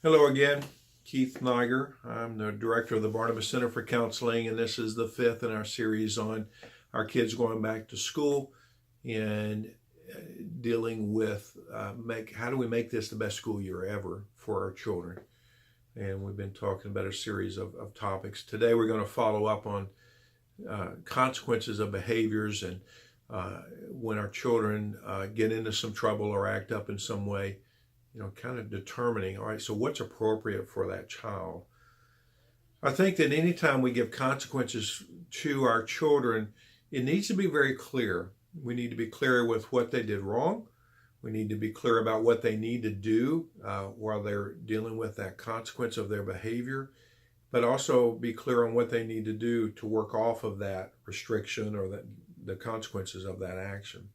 Hello again, Keith Niger. I'm the director of the Barnabas Center for Counseling, and this is the fifth in our series on our kids going back to school and dealing with how do we make this the best school year ever for our children. And we've been talking about a series of topics. Today we're going to follow up on consequences of behaviors and when our children get into some trouble or act up in some way, kind of determining, all right, so what's appropriate for that child? I think that anytime we give consequences to our children, it needs to be very clear. We need to be clear with what they did wrong. We need to be clear about what they need to do while they're dealing with that consequence of their behavior, but also be clear on what they need to do to work off of that restriction or the consequences of that action.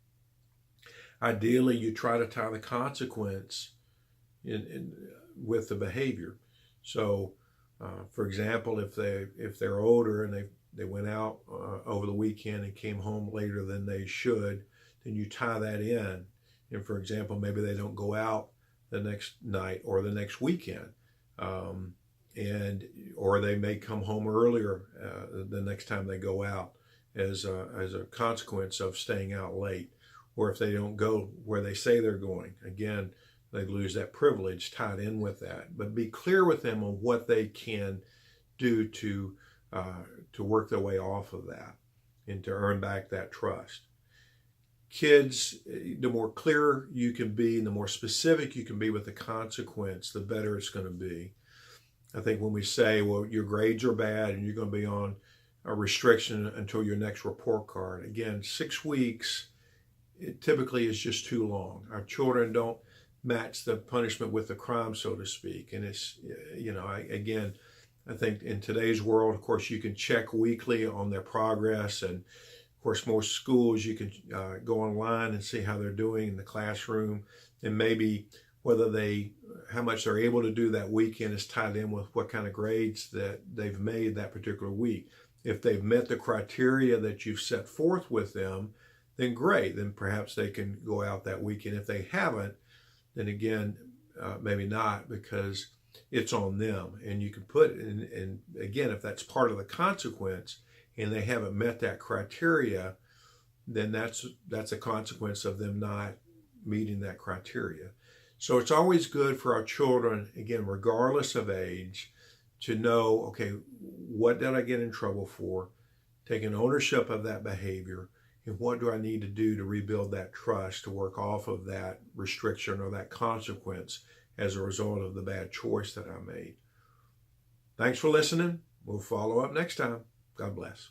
Ideally, you try to tie the consequence with the behavior. So, for example, if they're older and they went out over the weekend and came home later than they should, then you tie that in. And for example, maybe they don't go out the next night or the next weekend, or they may come home earlier the next time they go out as a consequence of staying out late. Or if they don't go where they say they're going, again, they lose that privilege tied in with that. But be clear with them on what they can do to work their way off of that and to earn back that trust. Kids, the more clear you can be and the more specific you can be with the consequence, the better it's going to be. I think when we say, well, your grades are bad and you're going to be on a restriction until your next report card, again, 6 weeks, it typically is just too long. Our children don't match the punishment with the crime, so to speak. And it's, I think in today's world, of course, you can check weekly on their progress. And of course, most schools, you can go online and see how they're doing in the classroom. And maybe how much they're able to do that weekend is tied in with what kind of grades that they've made that particular week. If they've met the criteria that you've set forth with them, then great. Then perhaps they can go out that weekend. If they haven't, then again, maybe not, because it's on them. And you can put and again, if that's part of the consequence and they haven't met that criteria, then that's a consequence of them not meeting that criteria. So it's always good for our children, again, regardless of age, to know, okay, what did I get in trouble for? Taking ownership of that behavior. And what do I need to do to rebuild that trust, to work off of that restriction or that consequence as a result of the bad choice that I made? Thanks for listening. We'll follow up next time. God bless.